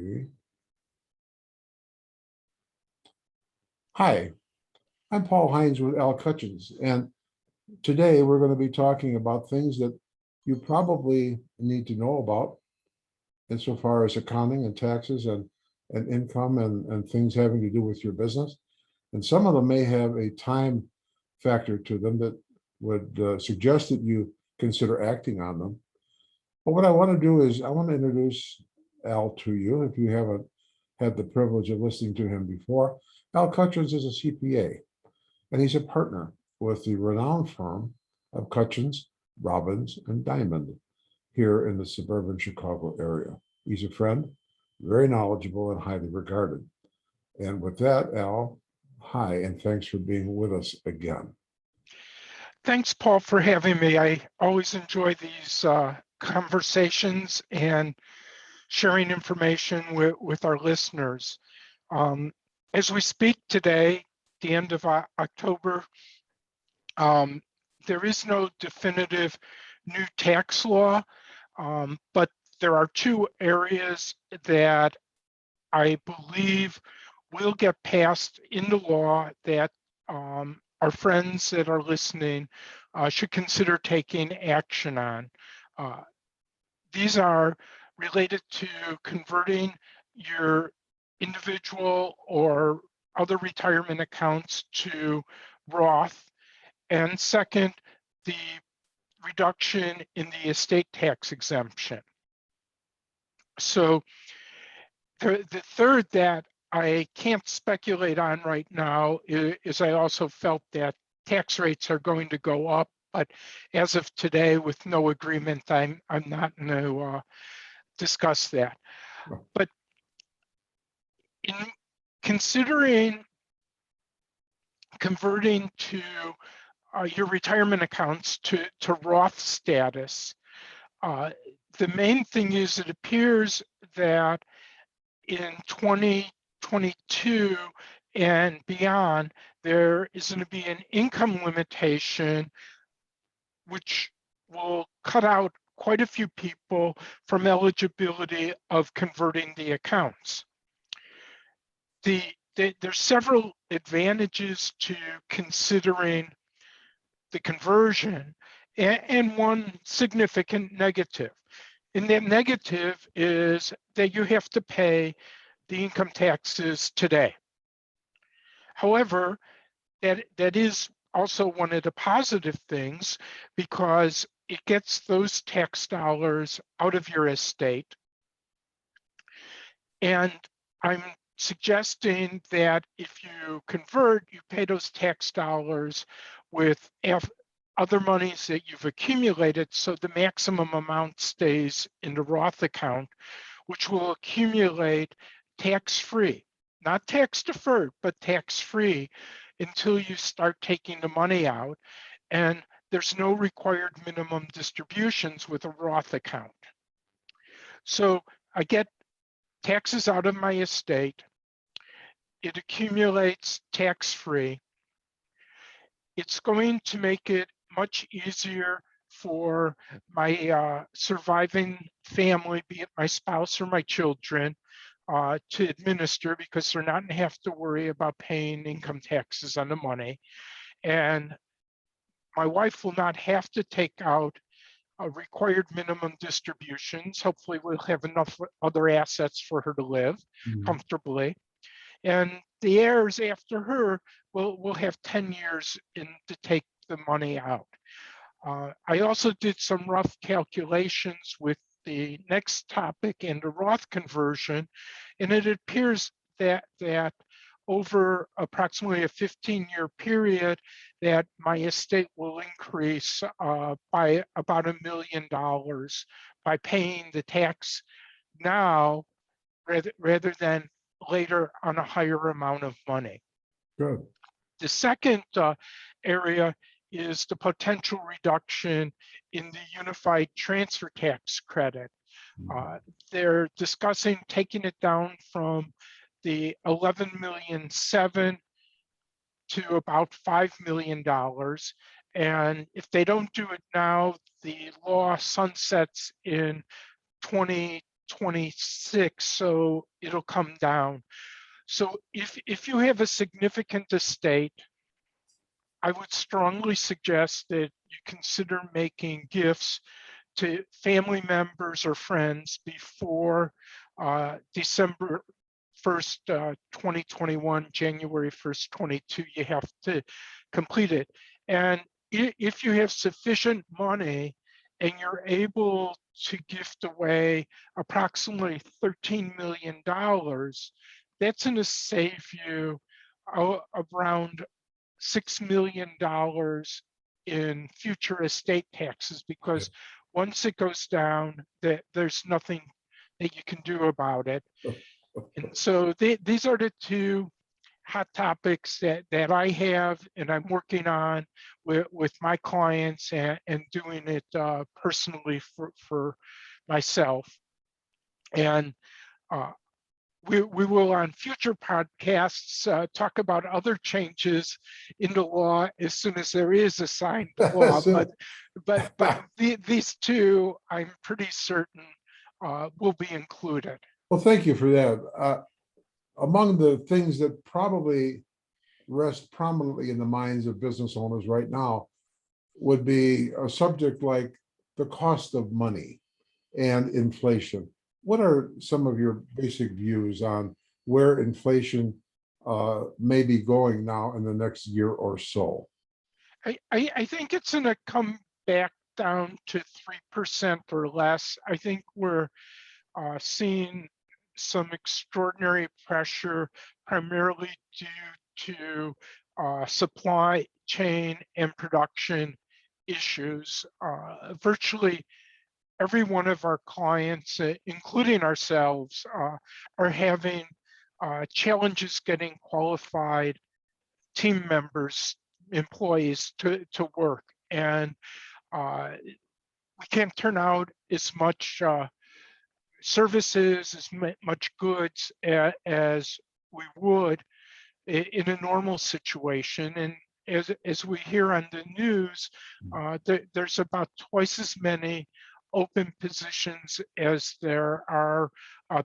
Okay. Hi, I'm Paul Heinze with Kutchins, and today we're going to be talking about things that you probably need to know about insofar as accounting and taxes and income and things having to do with your business. And some of them may have a time factor to them that would suggest that you consider acting on them. But what I want to do is I want to introduce Al to you if you haven't had the privilege of listening to him before. Al Kutchins is a CPA, and he's a partner with the renowned firm of Kutchins, Robbins, and Diamond here in the suburban Chicago area. He's a friend, very knowledgeable, and highly regarded. And with that, Al, hi, and thanks for being with us again. Thanks, Paul, for having me. I always enjoy these conversations and sharing information with our listeners. As we speak today, the end of October, there is no definitive new tax law, but there are two areas that I believe will get passed into law that our friends that are listening should consider taking action on. These are related to converting your individual or other retirement accounts to Roth, and second, the reduction in the estate tax exemption. So the third that I can't speculate on right now is I also felt that tax rates are going to go up, but as of today, with no agreement, I'm not going to discuss that. But in considering converting to your retirement accounts to Roth status, the main thing is it appears that in 2022 and beyond, there is going to be an income limitation which will cut out quite a few people from eligibility of converting the accounts. There's several advantages to considering the conversion and one significant negative. And that negative is that you have to pay the income taxes today. However, that is also one of the positive things because it gets those tax dollars out of your estate. And I'm suggesting that if you convert, you pay those tax dollars with other monies that you've accumulated, so the maximum amount stays in the Roth account, which will accumulate tax-free, not tax-deferred, but tax-free until you start taking the money out. And there's no required minimum distributions with a Roth account. So I get taxes out of my estate. It accumulates tax-free. It's going to make it much easier for my surviving family, be it my spouse or my children, to administer because they're not going to have to worry about paying income taxes on the money. And my wife will not have to take out required minimum distributions. Hopefully we'll have enough other assets for her to live comfortably. And the heirs after her will have 10 years to take the money out. I also did some rough calculations with the next topic and the Roth conversion, and it appears that over approximately a 15-year period that my estate will increase by about $1 million by paying the tax now rather than later on a higher amount of money. Good. The second area is the potential reduction in the unified transfer tax credit. They're discussing taking it down from the $11.7 million to about $5 million. And if they don't do it now, the law sunsets in 2022 26, so it'll come down. So if you have a significant estate, I would strongly suggest that you consider making gifts to family members or friends before December 1st, 2021, January 1st, 22. You have to complete it. And if you have sufficient money and you're able to gift away approximately $13 million, that's going to save you around $6 million in future estate taxes, because once it goes down, there's nothing that you can do about it. And so these are the two hot topics that I have and I'm working on with my clients and doing it personally for myself. And we will on future podcasts talk about other changes in the law as soon as there is a signed law. But these two, I'm pretty certain will be included. Well, thank you for that. Among the things that probably rest prominently in the minds of business owners right now would be a subject like the cost of money and inflation. What are some of your basic views on where inflation may be going now in the next year or so? I think it's going to come back down to 3% or less. I think we're seeing some extraordinary pressure, primarily due to supply chain and production issues. Virtually every one of our clients, including ourselves, are having challenges getting qualified team members, employees to work. And we can't turn out as much services, as much goods as we would in a normal situation. And as we hear on the news, there's about twice as many open positions as there are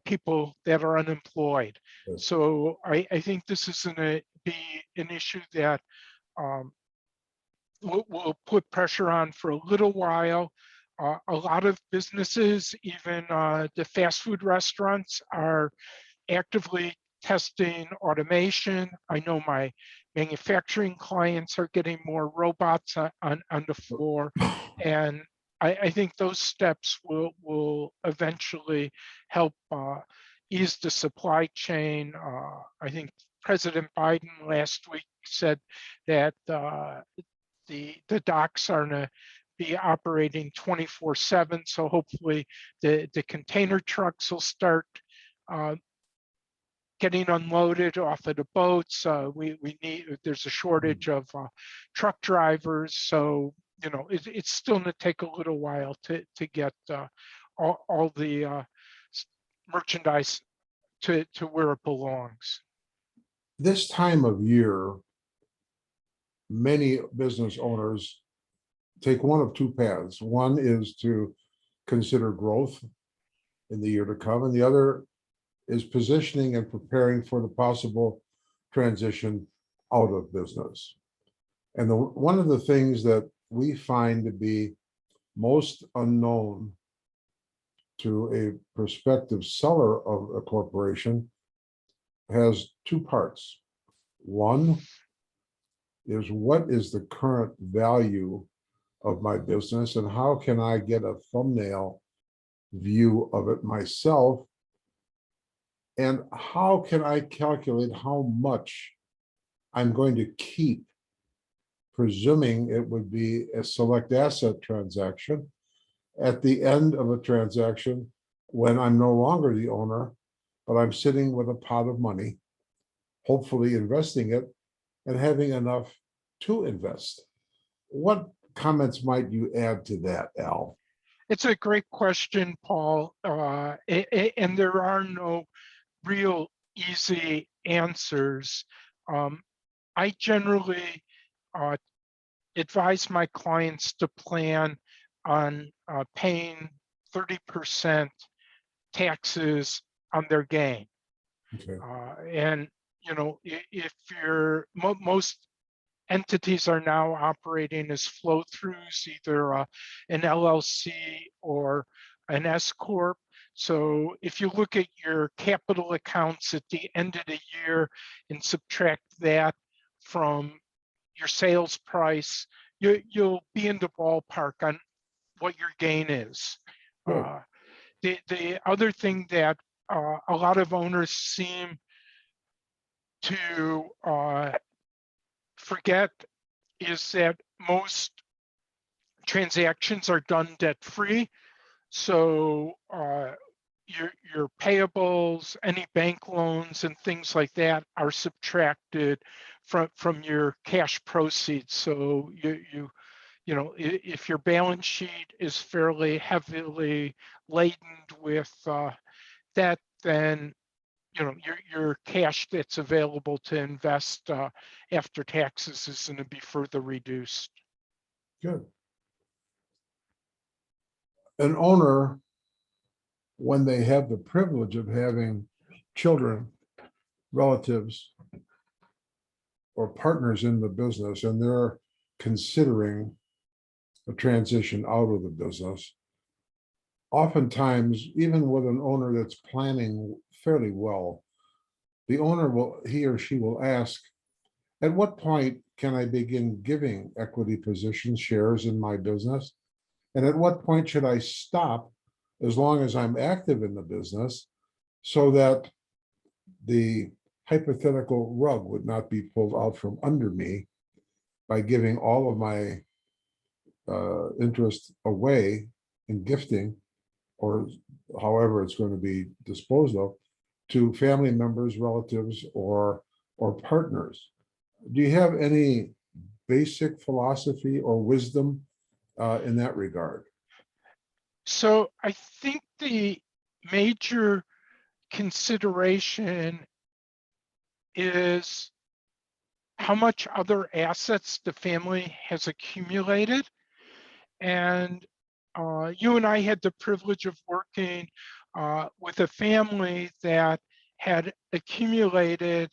people that are unemployed. Yes. So I think this is going to be an issue that will put pressure on for a little while. A lot of businesses, even the fast food restaurants, are actively testing automation. I know my manufacturing clients are getting more robots on the floor. And I think those steps will eventually help ease the supply chain. I think President Biden last week said that the docks are going to be operating 24/7. So hopefully the container trucks will start getting unloaded off of the boats. There's a shortage of truck drivers. So, it's still going to take a little while to get all the merchandise to where it belongs. This time of year, many business owners take one of two paths. One is to consider growth in the year to come, and the other is positioning and preparing for the possible transition out of business. And one of the things that we find to be most unknown to a prospective seller of a corporation has two parts. One is, what is the current value of my business and how can I get a thumbnail view of it myself? And how can I calculate how much I'm going to keep, presuming it would be a select asset transaction at the end of a transaction when I'm no longer the owner, but I'm sitting with a pot of money, hopefully investing it and having enough to invest. What comments might you add to that, Al? It's a great question, Paul. And there are no real easy answers. I generally advise my clients to plan on paying 30% taxes on their gain. Okay. And, if you're, most entities are now operating as flow-throughs, either an LLC or an S Corp. So if you look at your capital accounts at the end of the year and subtract that from your sales price, you'll be in the ballpark on what your gain is. Good. The other thing that a lot of owners seem to forget is that most transactions are done debt-free. So your payables, any bank loans and things like that are subtracted from your cash proceeds. So if your balance sheet is fairly heavily laden with debt, then your cash that's available to invest after taxes is going to be further reduced. Good. An owner, when they have the privilege of having children, relatives, or partners in the business, and they're considering a transition out of the business, oftentimes, even with an owner that's planning fairly well, the owner he or she will ask, at what point can I begin giving equity positions, shares in my business? And at what point should I stop, as long as I'm active in the business, so that the hypothetical rug would not be pulled out from under me by giving all of my interest away in gifting, or however it's going to be disposed of, to family members, relatives, or partners. Do you have any basic philosophy or wisdom in that regard? So I think the major consideration is how much other assets the family has accumulated. And you and I had the privilege of working with a family that had accumulated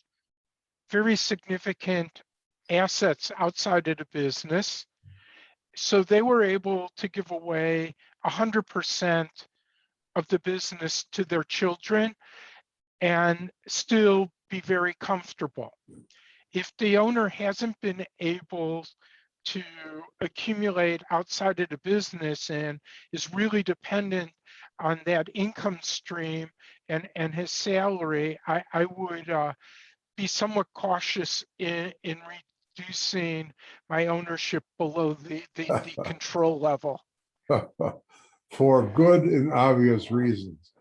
very significant assets outside of the business. So they were able to give away 100% of the business to their children and still be very comfortable. If the owner hasn't been able to accumulate outside of the business and is really dependent on that income stream and his salary, I would be somewhat cautious in reducing my ownership below the control level. For good and obvious reasons.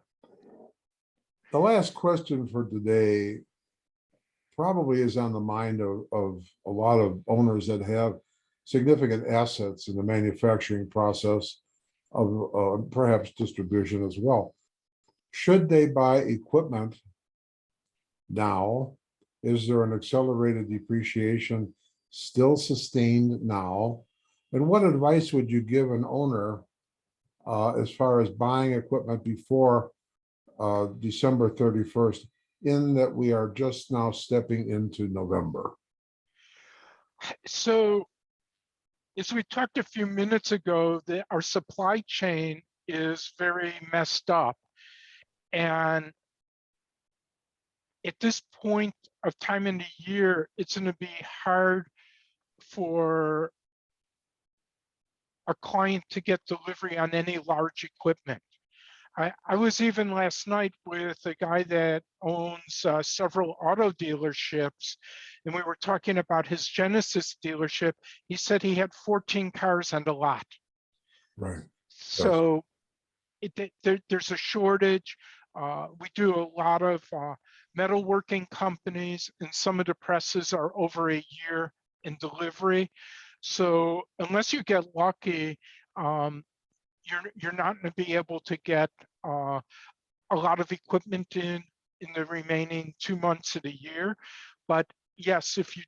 The last question for today probably is on the mind of a lot of owners that have significant assets in the manufacturing process of perhaps distribution as well. Should they buy equipment now? Is there an accelerated depreciation still sustained now? And what advice would you give an owner as far as buying equipment before December 31st, in that we are just now stepping into November? So, as we talked a few minutes ago, our supply chain is very messed up. And at this point of time in the year, it's going to be hard for a client to get delivery on any large equipment. I was even last night with a guy that owns several auto dealerships, and we were talking about his Genesis dealership. He said he had 14 cars on the lot. Right. So there's a shortage. We do a lot of metalworking companies, and some of the presses are over a year in delivery. So unless you get lucky, you're not going to be able to get a lot of equipment in the remaining 2 months of the year. But yes, if you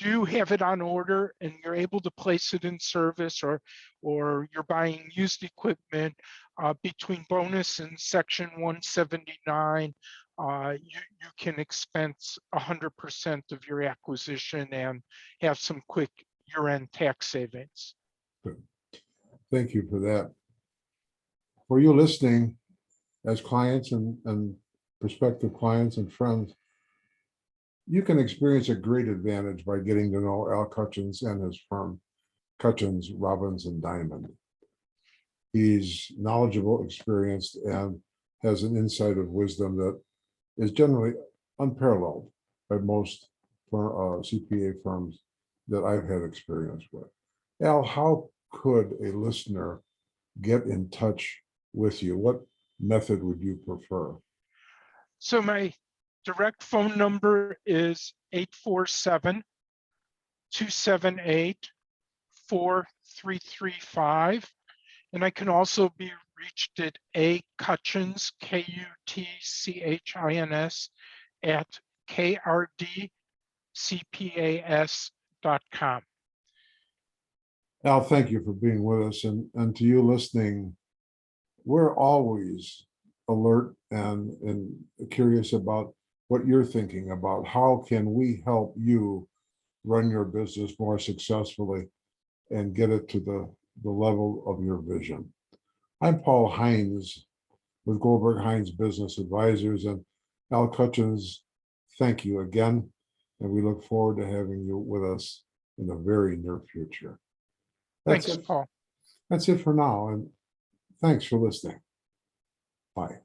do have it on order and you're able to place it in service, or you're buying used equipment, between bonus and Section 179, you can expense 100% of your acquisition and have some quick year-end tax savings. Thank you for that. For you listening, as clients and prospective clients and friends, you can experience a great advantage by getting to know Al Kutchins and his firm, Kutchins, Robbins, and Diamond. He's knowledgeable, experienced, and has an insight of wisdom that is generally unparalleled by most CPA firms that I've had experience with. Al, how could a listener get in touch with you? What method would you prefer? So my direct phone number is 847-278-4335. And I can also be reached at Kutchins, Kutchins, at krdcpas.com. Al, thank you for being with us. And to you listening, we're always alert and curious about what you're thinking about. How can we help you run your business more successfully and get it to the level of your vision? I'm Paul Heinze with Goldberg Heinze Business Advisors, and Al Kutchins, thank you again. And we look forward to having you with us in the very near future. Thanks, Paul. That's it for now. And thanks for listening. Bye.